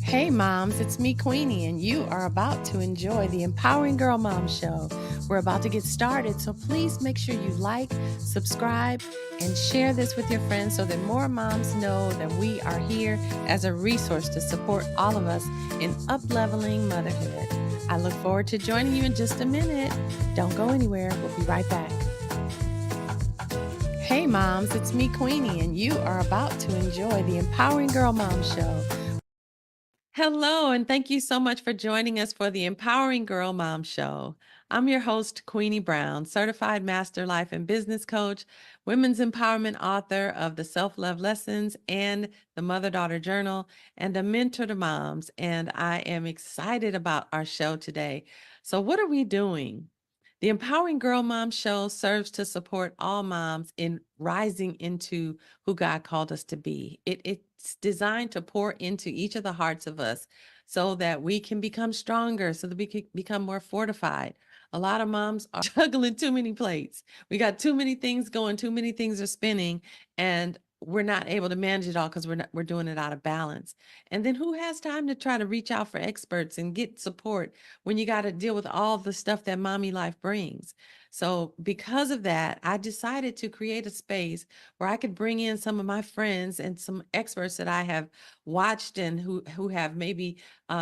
Hey moms, it's me, Queenie, and you are about to enjoy the Empowering Girl Mom Show. We're about to get started, so please make sure you like, subscribe, and share this with your friends so that more moms know that we are here as a resource to support all of us in up-leveling motherhood. I look forward to joining you in just a minute. Don't go anywhere. We'll be right back. Hey moms, it's me, Queenie, and you are about to enjoy the Empowering Girl Mom Show. Hello, and thank you so much for joining us for the Empowering Girl Mom Show. I'm your host, Queenie Brown, certified master life and business coach, women's empowerment author of the Self Love Lessons and the Mother Daughter Journal, and a mentor to moms. And I am excited about our show today. So, what are we doing? The Empowering Girl Mom Show serves to support all moms in rising into who God called us to be. It's designed to pour into each of the hearts of us so that we can become stronger, so that we can become more fortified. A lot of moms are juggling too many plates. We got too many things going, too many things are spinning, and we're not able to manage it all because we're doing it out of balance. And then who has time to try to reach out for experts and get support when you got to deal with all the stuff that mommy life brings? So, because of that, I decided to create a space where I could bring in some of my friends and some experts that I have watched and who have maybe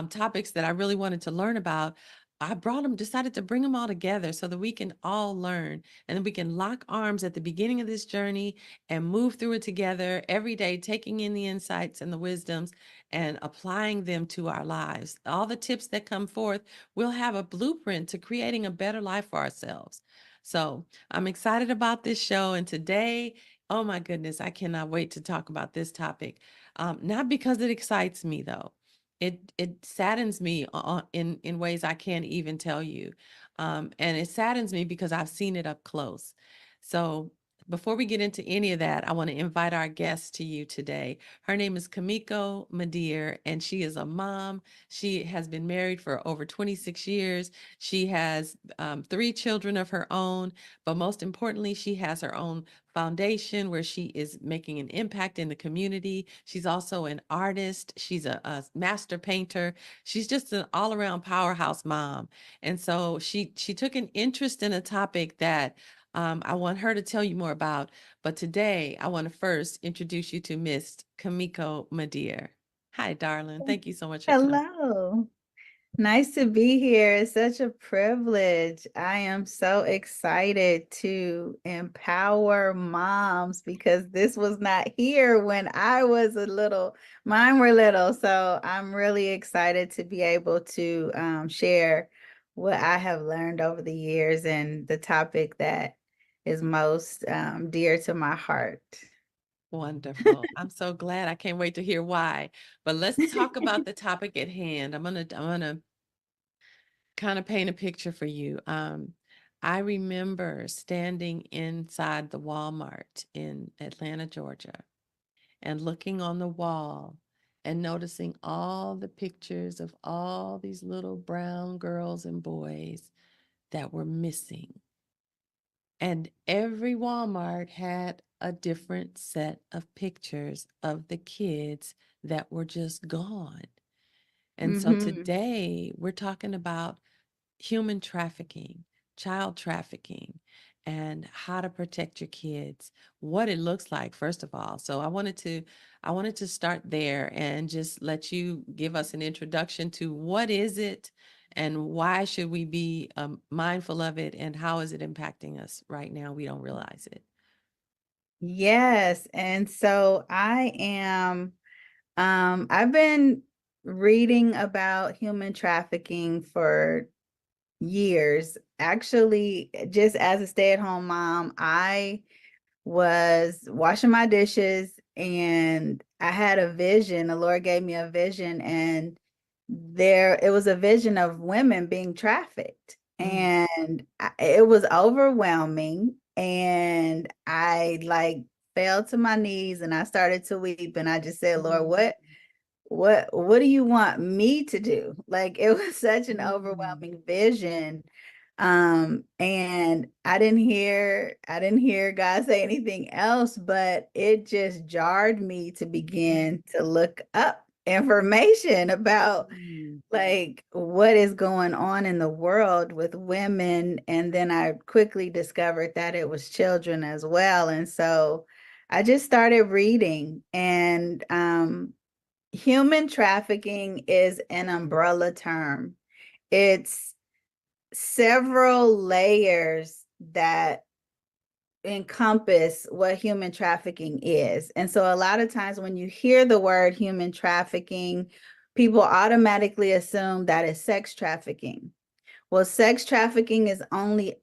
topics that I really wanted to learn about. I brought them, decided to bring them all together so that we can all learn and then we can lock arms at the beginning of this journey and move through it together every day, taking in the insights and the wisdoms and applying them to our lives. All the tips that come forth, we'll have a blueprint to creating a better life for ourselves. So I'm excited about this show. And today, oh my goodness, I cannot wait to talk about this topic. Not because it excites me though. It saddens me in ways I can't even tell you. And it saddens me because I've seen it up close. So before we get into any of that, I want to invite our guest to you today. Her name is Kameko Madere, and she is a mom. She has been married for over 26 years. She has 3 children of her own, but most importantly, she has her own foundation where she is making an impact in the community. She's also an artist. She's a master painter. She's just an all-around powerhouse mom. And so she took an interest in a topic that I want her to tell you more about. But today, I want to first introduce you to Miss Kameko Madere. Hi, darling. Thank you so much for coming. Hello. Nice to be here. It's such a privilege. I am so excited to empower moms because this was not here when I was a little, mine were little. So I'm really excited to be able to share what I have learned over the years and the topic that is most dear to my heart. Wonderful. I'm so glad. I can't wait to hear why. But let's talk about the topic at hand. I'm gonna kind of paint a picture for you. I remember standing inside the Walmart in Atlanta, Georgia, and looking on the wall and noticing all the pictures of all these little brown girls and boys that were missing. And every Walmart had a different set of pictures of the kids that were just gone. And so Hmm. today we're talking about human trafficking, child trafficking, and how to protect your kids, what it looks like, first of all. So I wanted to start there and just let you give us an introduction to what is it and why should we be mindful of it and how is it impacting us right now? We don't realize it. Yes. And so I've been reading about human trafficking for years. Actually, just as a stay-at-home mom, I was washing my dishes and I had a vision. The Lord gave me a vision, and there it was a vision of women being trafficked. Mm, And it was overwhelming. And I like fell to my knees and I started to weep. And I just said, Lord, mm, what do you want me to do? Like it was such an mm, overwhelming vision. And I didn't hear God say anything else, but it just jarred me to begin to look up information about Mm. like what is going on in the world with women. And then I quickly discovered that it was children as well. And so I just started reading, and human trafficking is an umbrella term. It's several layers that encompass what human trafficking is. And so a lot of times when you hear the word human trafficking, people automatically assume that it's sex trafficking. Well, sex trafficking is only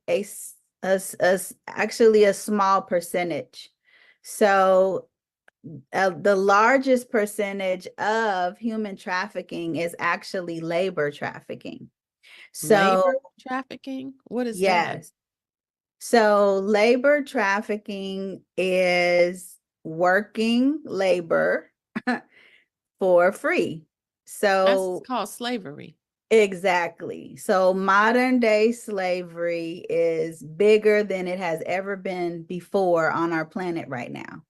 actually a small percentage. So the largest percentage of human trafficking is actually labor trafficking. So Labor trafficking? What is that? yes. So labor trafficking is working labor for free. That's So called slavery. exactly. So modern day slavery is bigger than it has ever been before on our planet right now.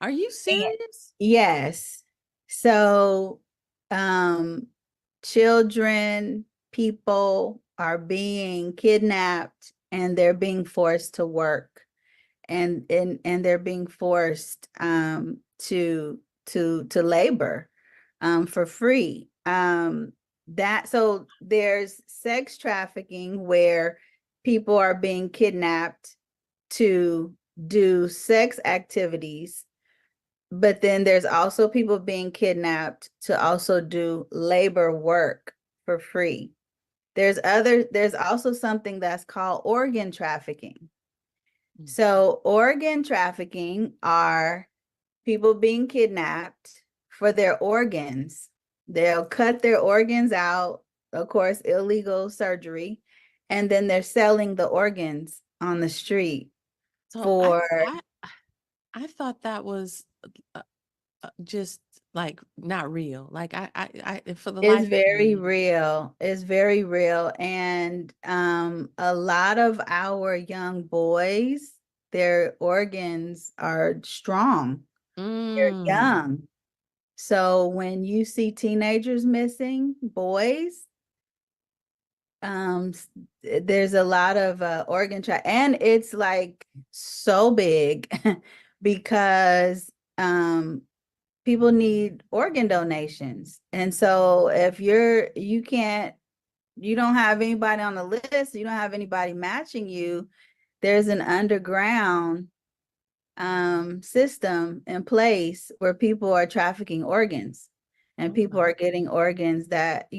Are you And serious? yes. So um children, people are being kidnapped and they're being forced to work, and they're being forced to labor for free. That so there's sex trafficking where people are being kidnapped to do sex activities, but then there's also people being kidnapped to also do labor work for free. There's also something that's called organ trafficking. Mm. So organ trafficking are people being kidnapped for their organs. They'll cut their organs out, of course, illegal surgery, and then they're selling the organs on the street So for I thought that was uh, just like not real. Like for the it's life of very me. real. It's very real. And a lot of our young boys, their organs are strong. They're Mm. young. So when you see teenagers missing, boys, um, there's a lot of organ and it's like so big because people need organ donations. And so if you don't have anybody on the list, you don't have anybody matching you, there's an underground system in place where people are trafficking organs, and Oh people my. are getting organs that,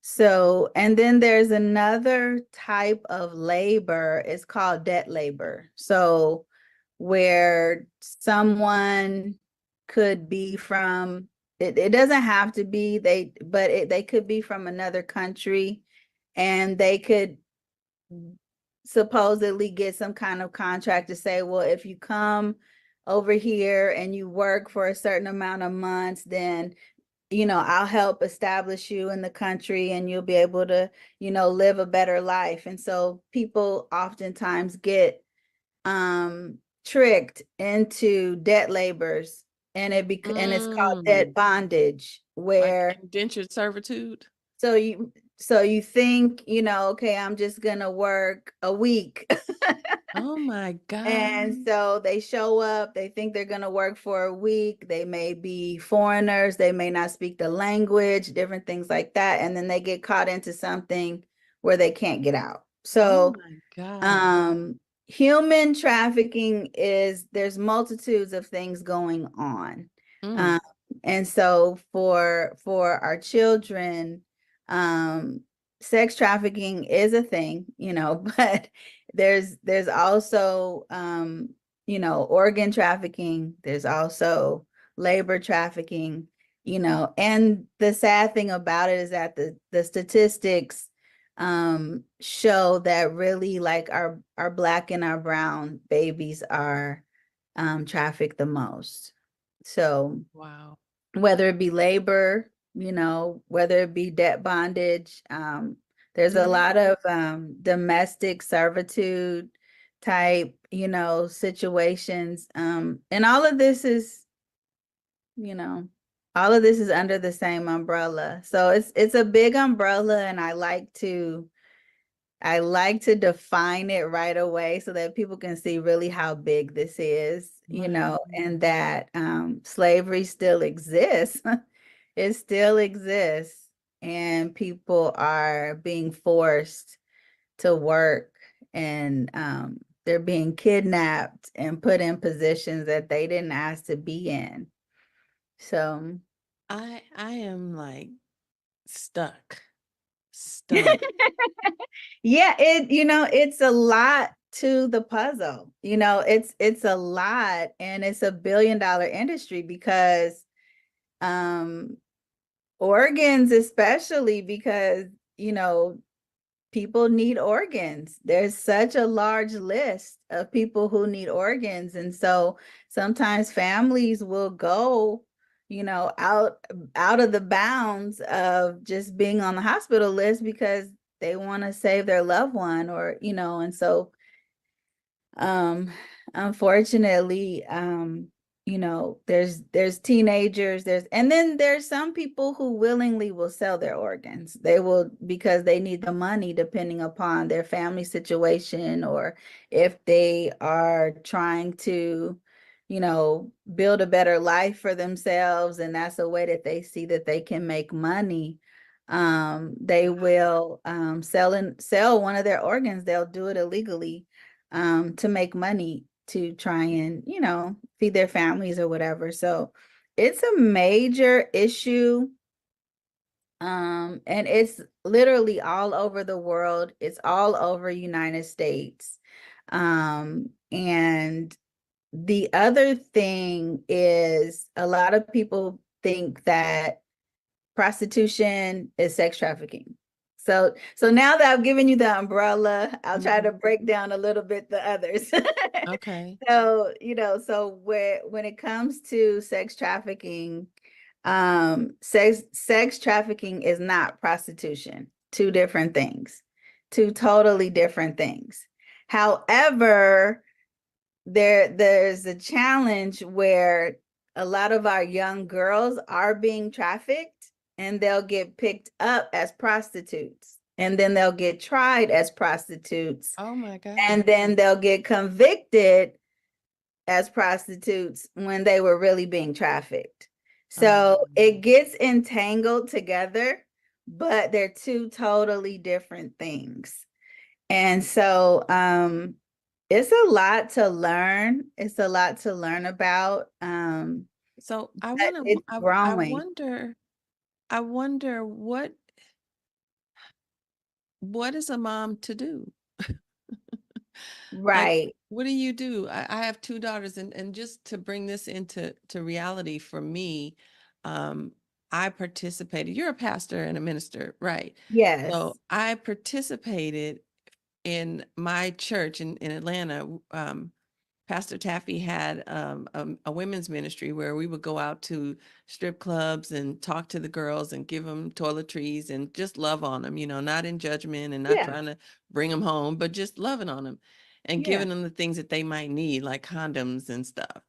so, and then there's another type of labor, it's called debt labor. So where someone could be from, it doesn't have to be they could be from another country, and they could supposedly get some kind of contract to say, well, if you come over here and you work for a certain amount of months, then I'll help establish you in the country and you'll be able to, live a better life. And so people oftentimes get tricked into debt labors, and it's called debt Mm. bondage, Like where indentured servitude. so you think, okay, I'm just gonna work a week. Oh my And God. so they show up, they think they're going to work for a week. They may be foreigners, they may not speak the language, different things like that. And then they get caught into something where they can't get out. Oh So, my God. um, human trafficking there's multitudes of things going on. Mm. Um, and so for our children, um, sex trafficking is a thing, but there's also organ trafficking, there's also labor trafficking, and the sad thing about it is that the statistics show that really like our black and our brown babies are trafficked the most. So Wow. whether it be labor, whether it be debt bondage, there's a Do lot of domestic servitude type, situations. And all of this is, you know, All of this is under the same umbrella. So it's a big umbrella, and I like to define it right away so that people can see really how big this is, Right. and that slavery still exists. It still exists, and people are being forced to work, and they're being kidnapped and put in positions that they didn't ask to be in. So I am like stuck. Stuck. yeah, it's a lot to the puzzle. It's a lot, and it's a $1 billion industry because um organs, especially because, you know, people need organs. There's such a large list of people who need organs. And so sometimes families will go, out of the bounds of just being on the hospital list because they want to save their loved one, or, and so um, unfortunately, there's teenagers, and then there's some people who willingly will sell their organs. They will, because they need the money, depending upon their family situation, or if they are trying to, build a better life for themselves, and that's a way that they see that they can make money. They will sell one of their organs. They'll do it illegally to make money to try and, feed their families or whatever. So it's a major issue. And it's literally all over the world. It's all over United States. And the other thing is, a lot of people think that prostitution is sex trafficking. So now that I've given you the umbrella, I'll try to break down a little bit the others. Okay. So, when it comes to sex trafficking, sex trafficking is not prostitution. Two different things. Two totally different things. However, there's a challenge where a lot of our young girls are being trafficked, and they'll get picked up as prostitutes, and then they'll get tried as prostitutes, Oh my and God. then they'll get convicted as prostitutes when they were really being trafficked. So it Um, gets entangled together, but they're two totally different things. And so it's a lot to learn. It's a lot to learn about. so But it's I growing. wonder, what is a mom to do? Like, Right. what do you do? I have two daughters, and just to bring this to reality for me, um, I participated. You're a pastor and a minister, right? Yes. So I participated in my church in Atlanta. Pastor Taffy had a women's ministry where we would go out to strip clubs and talk to the girls and give them toiletries and just love on them, not in judgment and not Yeah. trying to bring them home, but just loving on them and Yeah. giving them the things that they might need, like condoms and stuff.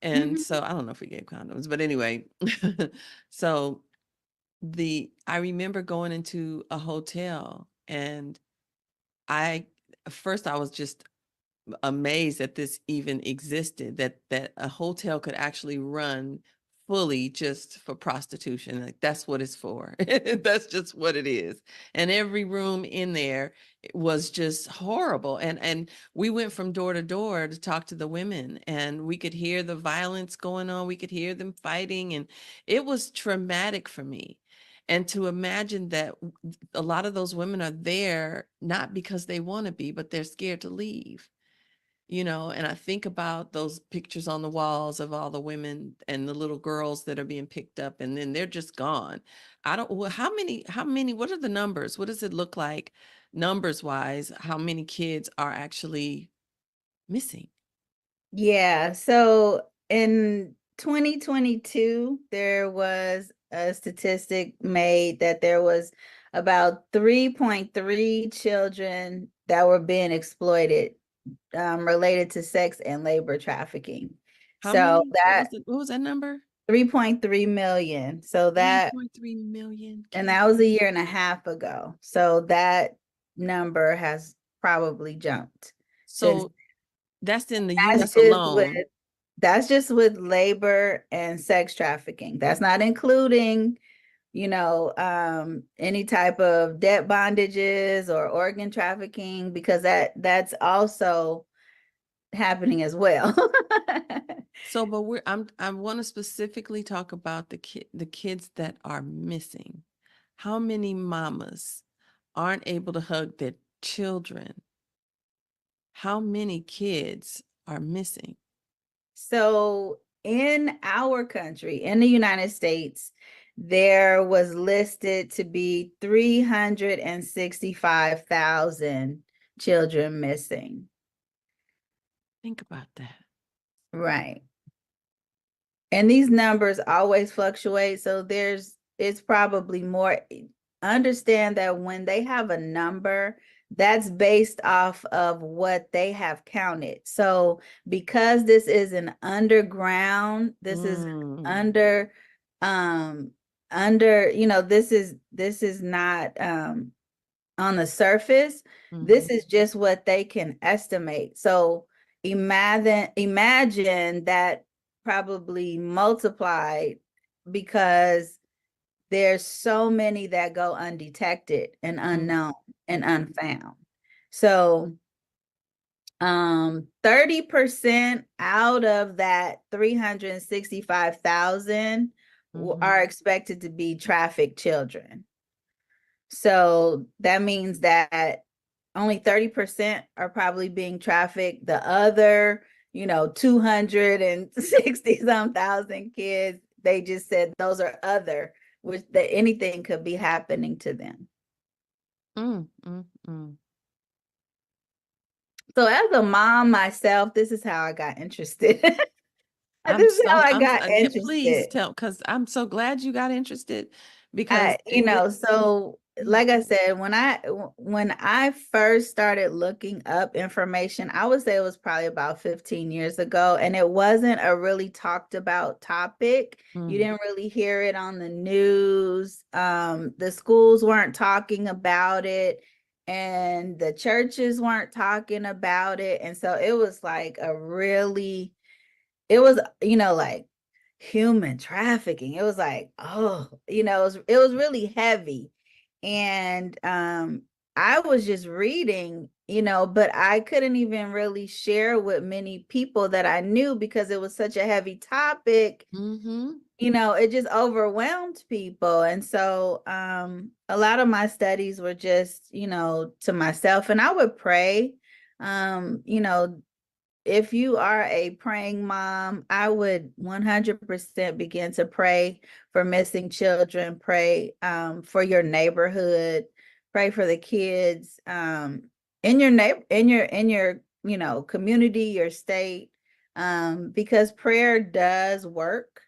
And Mhm. so I don't know if we gave condoms, but anyway, so I remember going into a hotel, and I first I was just amazed that this even existed, that a hotel could actually run fully just for prostitution. Like, that's what it's for. That's just what it is. And every room in there was just horrible. And we went from door to door to talk to the women, and we could hear the violence going on. We could hear them fighting, and it was traumatic for me. And to imagine that a lot of those women are there not because they want to be, but they're scared to leave. And I think about those pictures on the walls of all the women and the little girls that are being picked up, and then they're just gone. I don't, well, how many, what are the numbers? What does it look like numbers wise? How many kids are actually missing? Yeah. So in 2022, there was a statistic made that there was about 3.3 children that were being exploited, related to sex and labor trafficking. How So many? that What was that number? 3.3 million. So that, 3.3 million and kids. that was a year and a half ago. So that number has probably jumped since. So that's in the That's US just with alone. that's just with labor and sex trafficking. That's not including, any type of debt bondages or organ trafficking, because that's also happening as well. So, but I want to specifically talk about the kids that are missing. How many mamas aren't able to hug their children? How many kids are missing? So in our country, in the United States, there was listed to be 365,000 children missing. Think about that. Right. And these numbers always fluctuate. So it's probably more. Understand that when they have a number, that's based off of what they have counted. So because this is an underground, this is Mm, under, this is not on the surface. This mhm, is just what they can estimate. So imagine that probably multiplied, because there's so many that go undetected and mm, unknown and mhm, unfound. So 30% out of that 365,000 mhm. are expected to be trafficked children. So that means that only 30% are probably being trafficked. The other, 260 some thousand kids, they just said those are other, which that anything could be happening to them. Mm, mm, mm. So as a mom myself, this is how I got interested. This is how I got Yeah, please interested. tell, because I'm so glad you got interested because So yeah. like I said, when I first started looking up information, I would say it was probably about 15 years ago, and it wasn't a really talked about topic. You Mm, didn't really hear it on the news. The schools weren't talking about it, and the churches weren't talking about it. And so it was like it was, like human trafficking. It was like, oh, it was really heavy. And I was just reading, but I couldn't even really share with many people that I knew, because it was such a heavy topic. mhm, It just overwhelmed people. And so a lot of my studies were just, to myself, and I would pray. um, you know, if you are a praying mom, I would 100% begin to pray for missing children, pray for your neighborhood, pray for the kids in your community, your state, because prayer does work.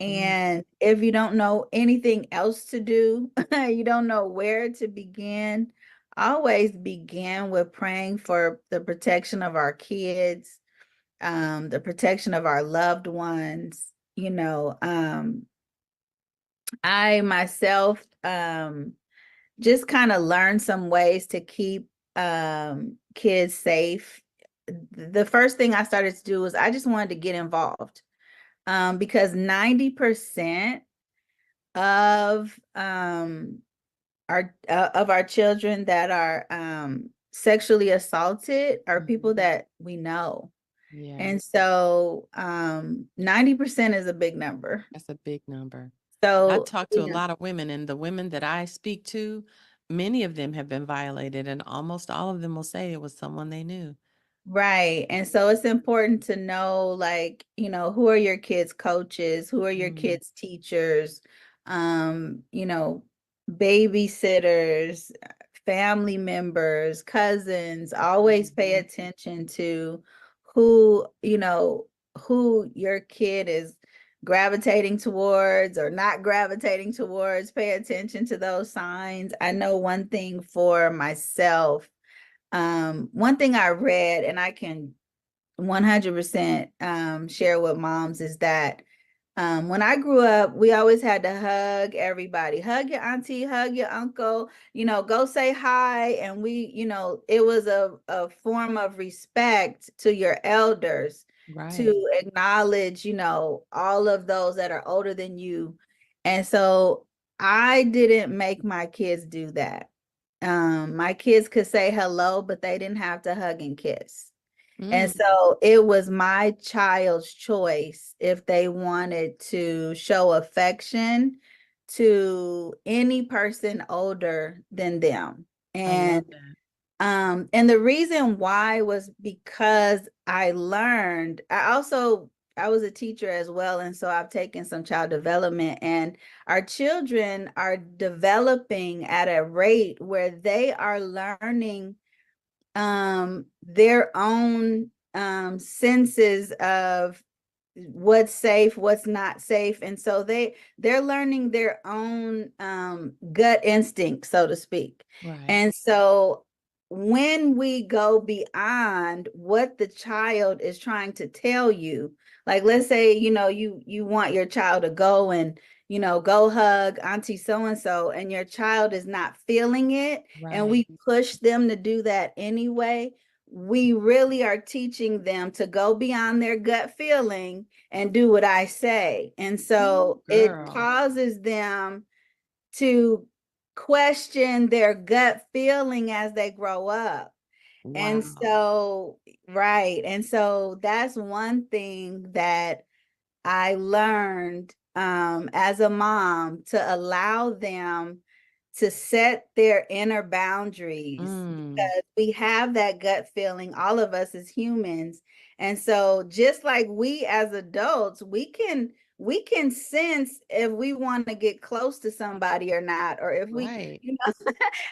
mm, And if you don't know anything else to do, you don't know where to begin, always begin with praying for the protection of our kids, the protection of our loved ones. I myself just kind of learned some ways to keep kids safe. The first thing I started to do was I just wanted to get involved, because 90% of our children that are sexually assaulted are mhm. people that we know. Yeah, And so 90% is a big number. that's a big number. I So, talk to a lot of women, and the women that I speak to, many of them have been violated, and almost all of them will say it was someone they knew. right. And so it's important to know, like, who are your kids' coaches? Who are your Mm, kids' teachers? Um, you know, babysitters, family members, cousins. Always pay mhm, attention to who, who your kid is gravitating towards or not gravitating towards. Pay attention to those signs. I know one thing for myself. One thing I read, and I can 100% share with moms, is that When I grew up, we always had to hug everybody, hug your auntie, hug your uncle, go say hi. And it was a form of respect to your elders Right. to acknowledge, all of those that are older than you. And so I didn't make my kids do that. My kids could say hello, but they didn't have to hug and kiss. And Mm, so it was my child's choice if they wanted to show affection to any person older than them. I love that. And the reason why was because I learned, I was a teacher as well, and so I've taken some child development, and our children are developing at a rate where they are learning their own senses of what's safe, what's not safe. And so they're learning their own gut instinct, so to speak. Right. And so when we go beyond what the child is trying to tell you, like let's say, you want your child to go and go hug auntie so and so, and your child is not feeling it, and Right. we push them to do that anyway, we really are teaching them to go beyond their gut feeling and do what I say. And Ooh, so it girl. causes them to question their gut feeling as they grow up. And Wow. so, right. And so that's one thing that I learned as a mom, to allow them to set their inner boundaries, Mm, because we have that gut feeling, all of us as humans. And so just like we as adults, we can sense if we want to get close to somebody or not, or if we, right.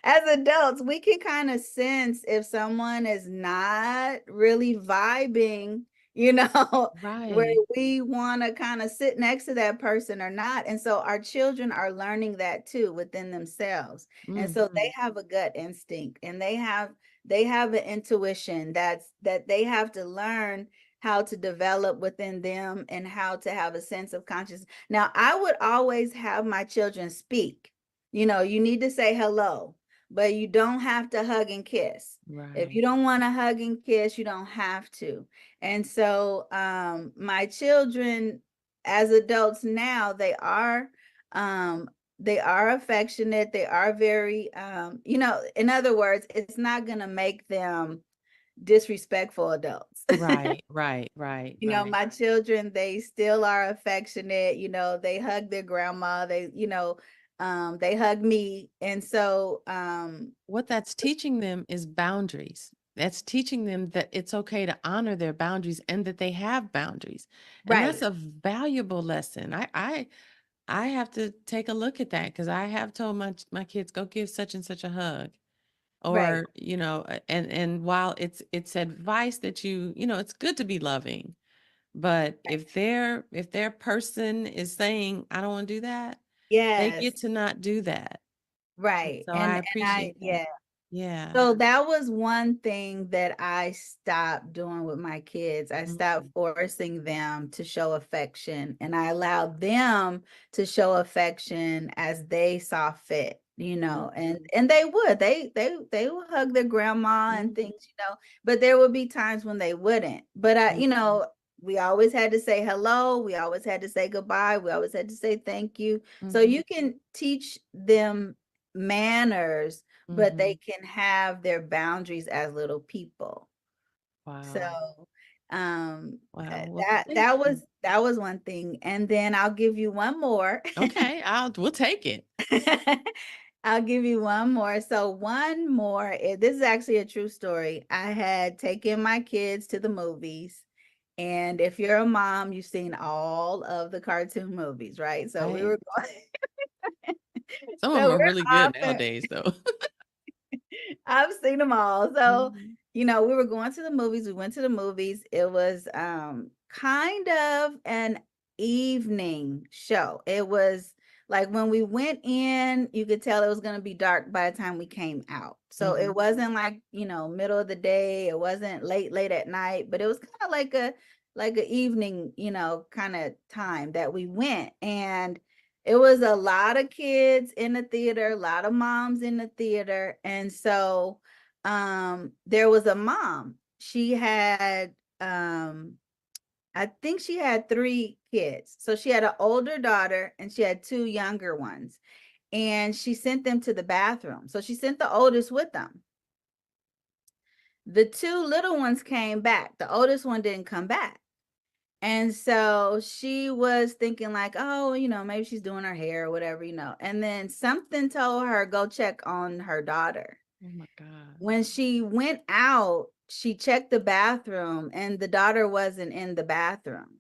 as adults, we can kind of sense if someone is not really vibing, where Right. we want to kind of sit next to that person or not. And so our children are learning that too within themselves. And so they Mhm. have a gut instinct, and they have an intuition that they have to learn how to develop within them, and how to have a sense of consciousness. Now, I would always have my children speak. You need to say hello, but you don't have to hug and kiss. If you Right. don't want to hug and kiss, you don't have to. And so my children as adults now, they are affectionate, they are very in other words, it's not going to make them disrespectful adults. Right. Right. Right. Right. My children, they still are affectionate, they hug their grandma, they hug me. And so What that's teaching them is boundaries. That's teaching them that it's okay to honor their boundaries and that they have boundaries. And that's right, a valuable lesson. I have to take a look at that because I have told my kids go give such and such a hug. right, Or, and while it's advice that it's good to be loving, but if their person is saying, I don't want to do that, they yes, get to not do that. And right. so And I and I appreciate that. yeah. Yeah. So that was one thing that I stopped doing with my kids. I stopped Mhm. forcing them to show affection, and I allowed them to show affection as they saw fit, and Mhm. and they would hug their grandma and Mhm. things, but there would be times when they wouldn't. But Mhm. we always had to say hello, we always had to say goodbye, we always had to say thank you. So Mhm. you can teach them manners, but they Mhm. can have their boundaries as little people. So Wow. Wow. Well, that thank that you. was that was one thing. And then I'll give you one more. Okay, we'll take it. I'll give you one more. So one more, this is actually a true story. I had taken my kids to the movies. And if you're a mom, you've seen all of the cartoon movies, right? So we Right. were going, Some of them so are really we're good often nowadays, though. I've seen them all. So, Mhm. we were going to the movies. We went to the movies. It was kind of an evening show. It was like when we went in, you could tell it was going to be dark by the time we came out. So it Mhm. wasn't like, middle of the day. It wasn't late at night, but it was kind of like an evening, kind of time that we went. And it was a lot of kids in the theater, a lot of moms in the theater. And so there was a mom. She had I think she had 3 kids. So she had an older daughter and she had 2 younger ones. And she sent them to the bathroom. So she sent the oldest with them. The 2 little ones came back. The oldest one didn't come back. And so she was thinking like, oh, maybe she's doing her hair or whatever, And then something told her go check on her daughter. Oh my God. When she went out, she checked the bathroom and the daughter wasn't in the bathroom.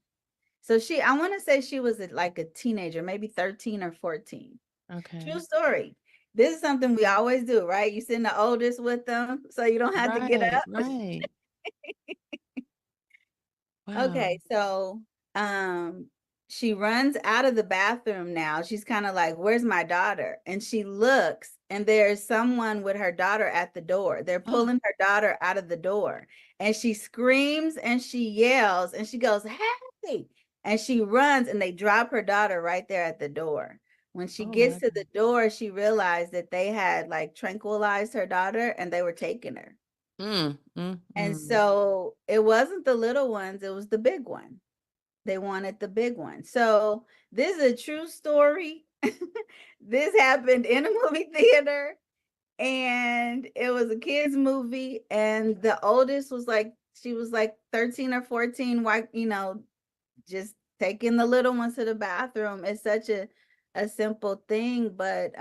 So I want to say she was like a teenager, maybe 13 or 14. Okay. True story. This is something we always do, right? You send the oldest with them so you don't have to get Right, up. right. Wow. Okay, so she runs out of the bathroom now. She's kind of like, "Where's my daughter?" And she looks, and there's someone with her daughter at the door. They're Oh, pulling her daughter out of the door. And she screams and she yells and she goes, "Hey!" And she runs and they drop her daughter right there at the door. When she oh gets my to God. the door, she realized that they had like tranquilized her daughter and they were taking her. Mm, mm, And mm. so it wasn't the little ones, it was the big one. They wanted the big one. So this is a true story. This happened in a movie theater and it was a kids movie and the oldest was like she was like 13 or 14, just taking the little ones to the bathroom. It's such a simple thing, but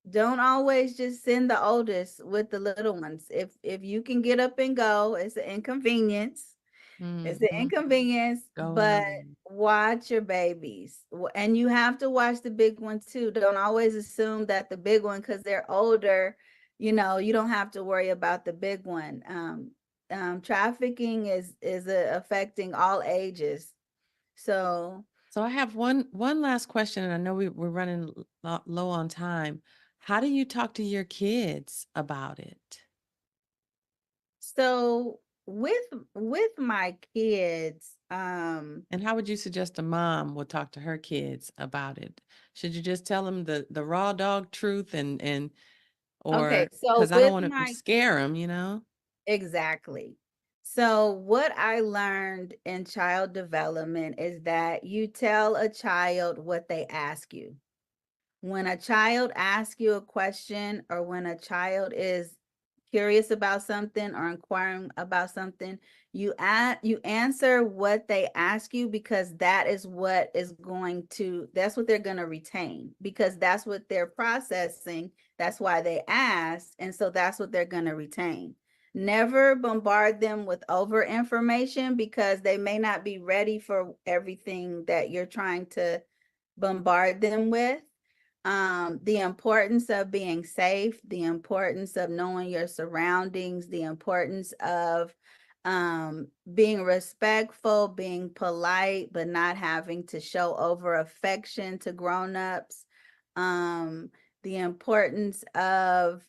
don't always just send the oldest with the little ones. If you can get up and go, it's an inconvenience. It's an Mhm. inconvenience, Go but ahead. watch your babies. And you have to watch the big ones too. Don't always assume that the big one, because they're older, you don't have to worry about the big one. Trafficking is affecting all ages. So So I have one last question, and I know we're running low on time. How do you talk to your kids about it? so with my kids, And how would you suggest a mom would talk to her kids about it? Should you just tell them the raw dog truth and okay, or so because I don't with want to my scare them, you know? exactly. So, what I learned in child development is that you tell a child what they ask you. When a child asks you a question or when a child is curious about something or inquiring about something, you answer what they ask you, because that is what is going to that's what they're going to retain, because that's what they're processing. That's why they asked, and so that's what they're going to retain. Never bombard them with over information, because they may not be ready for everything that you're trying to bombard them with. The importance of being safe, the importance of knowing your surroundings, the importance of being respectful, being polite, but not having to show over affection to grown-ups. Um, the importance of,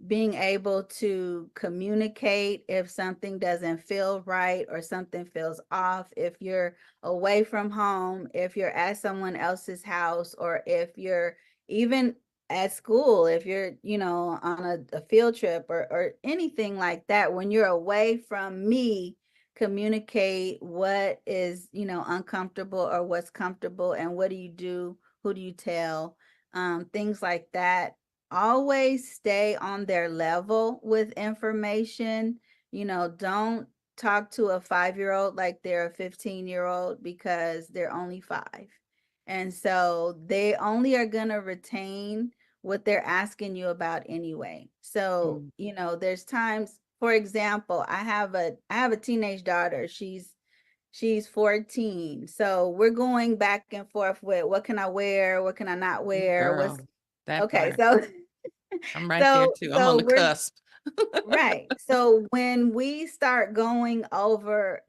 being able to communicate if something doesn't feel right or something feels off. If you're away from home, if you're at someone else's house, or if you're even at school, if you're, on a field trip or anything like that, when you're away from me, communicate what is, uncomfortable or what's comfortable, and what do you do? Who do you tell? Things like that. Always stay on their level with information. Don't talk to a 5-year-old like they're a 15-year-old, because they're only 5. And so they only are going to retain what they're asking you about anyway. So, Mm. there's times, for example, I have a teenage daughter. She's 14. So we're going back and forth with what can I wear, what can I not wear, what's Girl, that okay. part. So I'm right there so too. I'm on so the we're cusp. right. So when we start going over,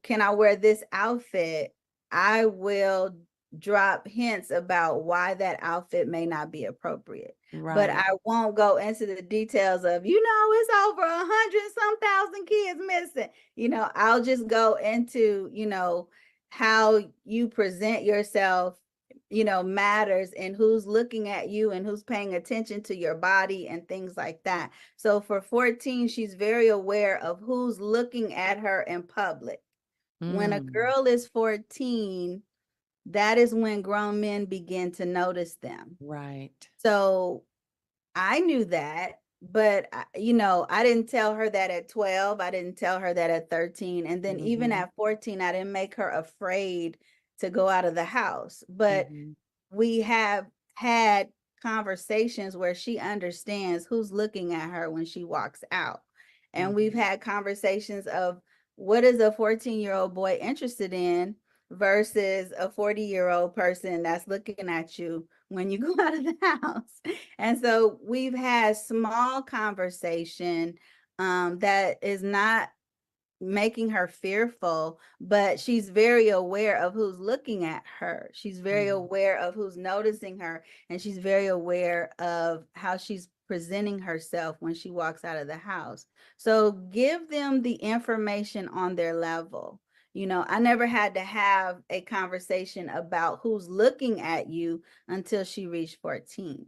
can I wear this outfit? I will drop hints about why that outfit may not be appropriate. But Right. I won't go into the details of, it's over 100 some thousand kids missing. I'll just go into, how you present yourself, matters, and who's looking at you and who's paying attention to your body and things like that. So for 14, she's very aware of who's looking at her in public. When a Mm, girl is 14, that is when grown men begin to notice them. right. So I knew that, but I didn't tell her that at 12. I didn't tell her that at 13. And then even Mm-hmm. at 14, I didn't make her afraid to go out of the house. But Mm-hmm. we have had conversations where she understands who's looking at her when she walks out. And we've Mm-hmm. had conversations of what is a 14-year-old boy interested in versus a 40-year-old person that's looking at you when you go out of the house. And so we've had small conversation that is not making her fearful, but she's very aware of who's looking at her. She's very Mm-hmm. aware of who's noticing her, and she's very aware of how she's presenting herself when she walks out of the house. So give them the information on their level. I never had to have a conversation about who's looking at you until she reached 14.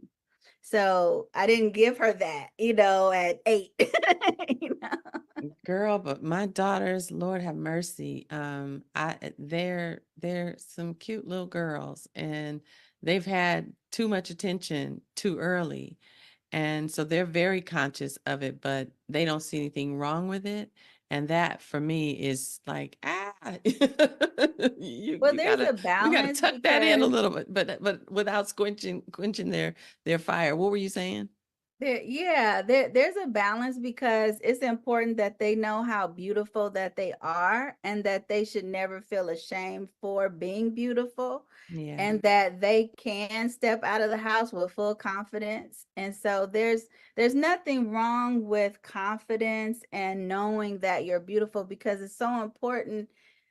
So I didn't give her that, at 8. you know. Girl, but my daughters, Lord have mercy. They're some cute little girls, and they've had too much attention too early. And so they're very conscious of it, but they don't see anything wrong with it. And that for me is like, you Well, you there's gotta a you gotta balance tuck that in a because little bit, but without quenching their fire. What were you saying? there's a balance because it's important that they know how beautiful that they are and that they should never feel ashamed for being beautiful Yeah, and that they can step out of the house with full confidence. And so there's nothing wrong with confidence and knowing that you're beautiful because it's so important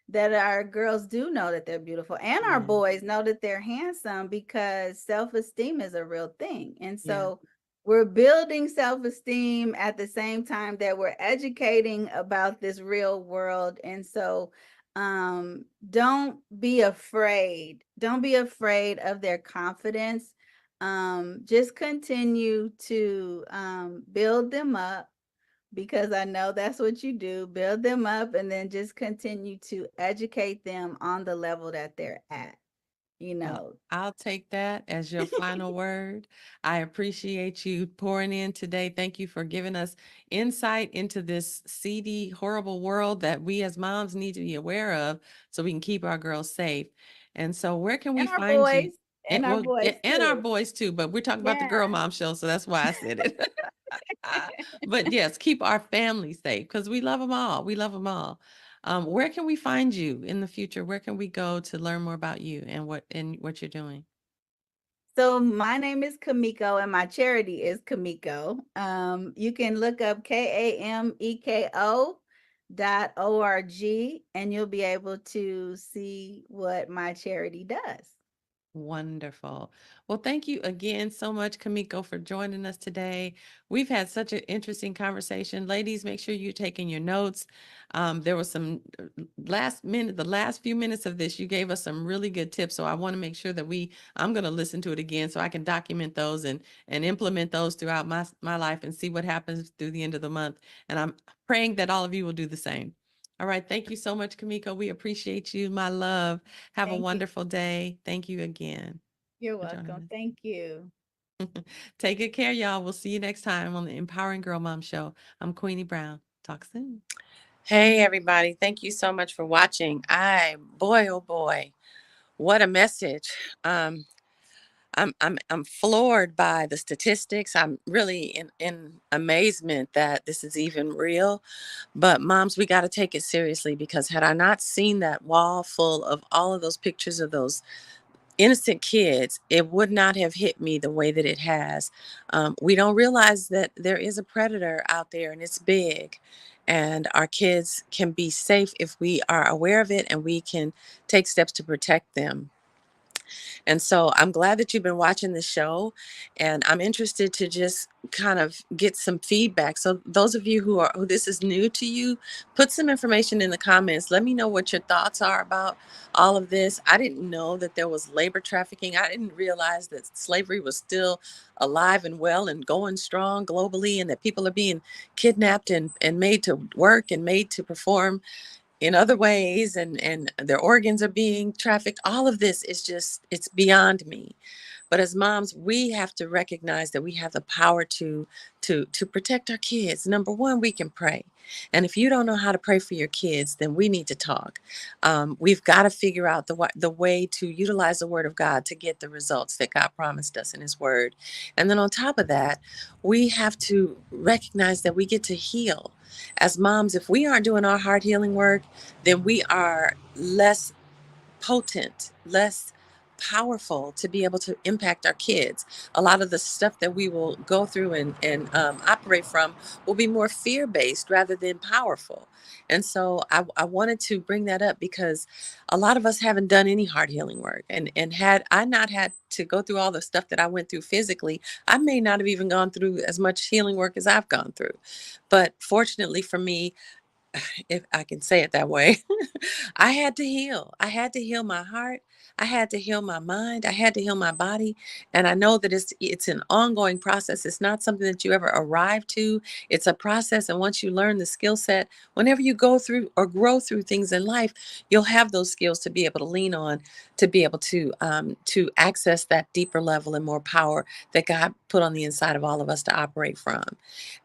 that our girls do know that they're beautiful and our yeah, boys know that they're handsome because self-esteem is a real thing. And yeah. so we're building self-esteem at the same time that we're educating about this real world. And so don't be afraid. Don't be afraid of their confidence. Just continue to build them up because I know that's what you do. Build them up and then just continue to educate them on the level that they're at, you Well, know. I'll take that as your final word. I appreciate you pouring in today. Thank you for giving us insight into this seedy, horrible world that we as moms need to be aware of so we can keep our girls safe. And so, where can we And our find you? boys, and our boys And our too. boys too, but we're talking about the Girl Yeah. Mom Show, so that's why I said it. But yes, keep our family safe because we love them all. We love them all. Where can we find you in the future? Where can we go to learn more about you and what you're doing? So my name is Kameko and my charity is Kameko. You can look up Kameko.org and you'll be able to see what my charity does. Wonderful. Well, thank you again so much, Kamiko, for joining us today. We've had such an interesting conversation. Ladies, make sure you're taking your notes. There was some the last few minutes of this, you gave us some really good tips. So I want to make sure that I'm going to listen to it again so I can document those and implement those throughout my life and see what happens through the end of the month. And I'm praying that all of you will do the same. All right. Thank you so much, Kamiko. We appreciate you, my love. Have a Thank you. wonderful day. Thank you again You're for joining welcome. Thank you. us. Take good care, y'all. We'll see you next time on the Empowering Girl Mom Show. I'm Queenie Brown. Talk soon. Hey, everybody. Thank you so much for watching. Boy, oh boy, what a message. Um, I'm floored by the statistics. I'm really in amazement that this is even real. But moms, we got to take it seriously because had I not seen that wall full of all of those pictures of those innocent kids, it would not have hit me the way that it has. We don't realize that there is a predator out there and it's big. And our kids can be safe if we are aware of it and we can take steps to protect them. And so I'm glad that you've been watching the show, and I'm interested to just kind of get some feedback. So those of you who this is new to you, put some information in the comments. Let me know what your thoughts are about all of this. I didn't know that there was labor trafficking. I didn't realize that slavery was still alive and well and going strong globally, and that people are being kidnapped and made to work and made to perform in other ways, and their organs are being trafficked. All of this is just, it's beyond me. But as moms, we have to recognize that we have the power to protect our kids. Number one, we can pray. And if you don't know how to pray for your kids, then we need to talk. We've got to figure out the way to utilize the word of God to get the results that God promised us in his word. And then on top of that, we have to recognize that we get to heal. As moms, if we aren't doing our heart healing work, then we are less potent, less powerful to be able to impact our kids. A lot of the stuff that we will go through and operate from will be more fear based rather than powerful. And so I wanted to bring that up because a lot of us haven't done any heart healing work. And had I not had to go through all the stuff that I went through physically, I may not have even gone through as much healing work as I've gone through. But fortunately for me, if I can say it that way, I had to heal. I had to heal my heart. I had to heal my mind. I had to heal my body. And I know that it's an ongoing process. It's not something that you ever arrive to. It's a process. And once you learn the skill set, whenever you go through or grow through things in life, you'll have those skills to be able to lean on, to be able to access that deeper level and more power that God put on the inside of all of us to operate from.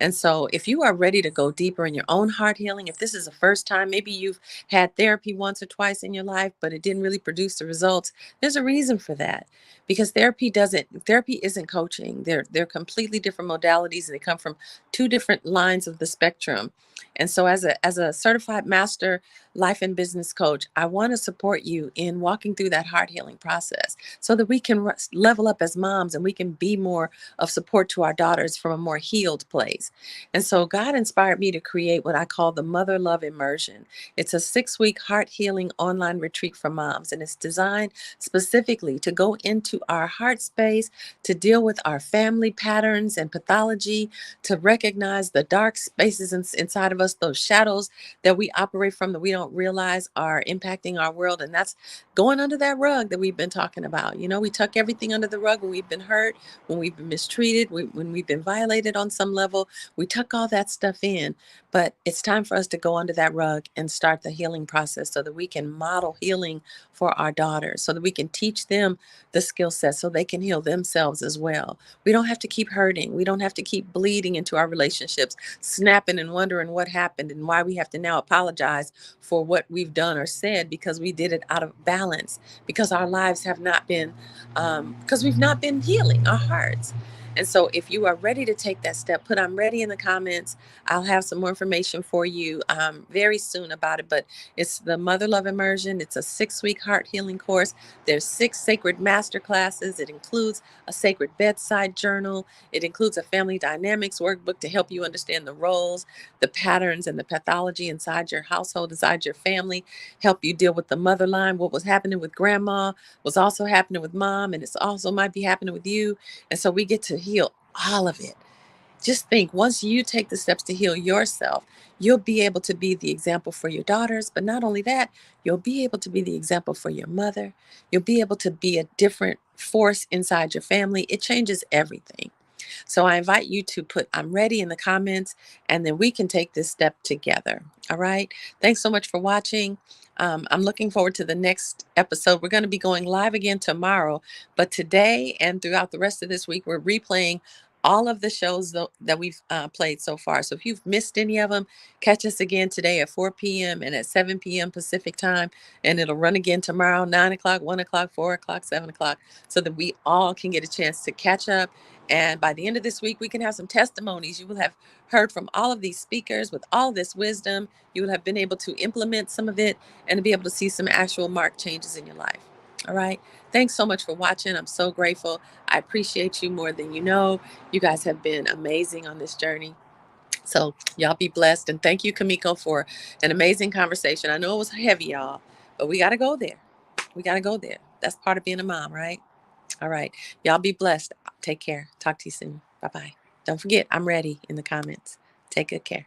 And so if you are ready to go deeper in your own heart healing, if this is the first time, maybe you've had therapy once or twice in your life, but it didn't really produce the results, there's a reason for that. Because therapy isn't coaching. They're completely different modalities, and they come from two different lines of the spectrum. And so as a certified master life and business coach, I want to support you in walking through that heart healing process so that we can level up as moms, and we can be more of support to our daughters from a more healed place. And so God inspired me to create what I call the Mother Love Immersion. It's a 6-week heart healing online retreat for moms, and it's designed specifically to go into our heart space, to deal with our family patterns and pathology, to recognize the dark spaces inside of us, those shadows that we operate from that we don't realize are impacting our world. And that's going under that rug that we've been talking about. You know, we tuck everything under the rug when we've been hurt, when we've been mistreated, when we've been violated on some level. We tuck all that stuff in. But it's time for us to go under that rug and start the healing process so that we can model healing for our daughters, so that we can teach them the skill set so they can heal themselves as well. We don't have to keep hurting. We don't have to keep bleeding into our relationships, snapping and wondering what happened and why we have to now apologize for what we've done or said because we did it out of balance, because our lives have not been, because we've not been healing our hearts. And so if you are ready to take that step, put I'm ready in the comments. I'll have some more information for you very soon about it. But it's the Mother Love Immersion. It's a 6-week heart healing course. There's 6 sacred master classes. It includes a sacred bedside journal. It includes a family dynamics workbook to help you understand the roles, the patterns, and the pathology inside your household, inside your family, help you deal with the mother line, what was happening with grandma, was also happening with mom, and it's also might be happening with you. And so we get to heal all of it. Just think, once you take the steps to heal yourself, you'll be able to be the example for your daughters. But not only that, you'll be able to be the example for your mother. You'll be able to be a different force inside your family. It changes everything. So I invite you to put I'm ready in the comments, and then we can take this step together. All right. Thanks so much for watching. I'm looking forward to the next episode. We're going to be going live again tomorrow, but today and throughout the rest of this week, we're replaying all of the shows that we've played so far. So if you've missed any of them, catch us again today at 4 p.m. and at 7 p.m. Pacific time. And it'll run again tomorrow, 9 o'clock, 1 o'clock, 4 o'clock, 7 o'clock, so that we all can get a chance to catch up. And by the end of this week, we can have some testimonies. You will have heard from all of these speakers with all this wisdom. You will have been able to implement some of it and to be able to see some actual marked changes in your life. All right. Thanks so much for watching. I'm so grateful. I appreciate you more than you know. You guys have been amazing on this journey. So y'all be blessed. And thank you, Kameko, for an amazing conversation. I know it was heavy, y'all, but we got to go there. We got to go there. That's part of being a mom, right? All right. Y'all be blessed. Take care. Talk to you soon. Bye-bye. Don't forget, I'm ready in the comments. Take good care.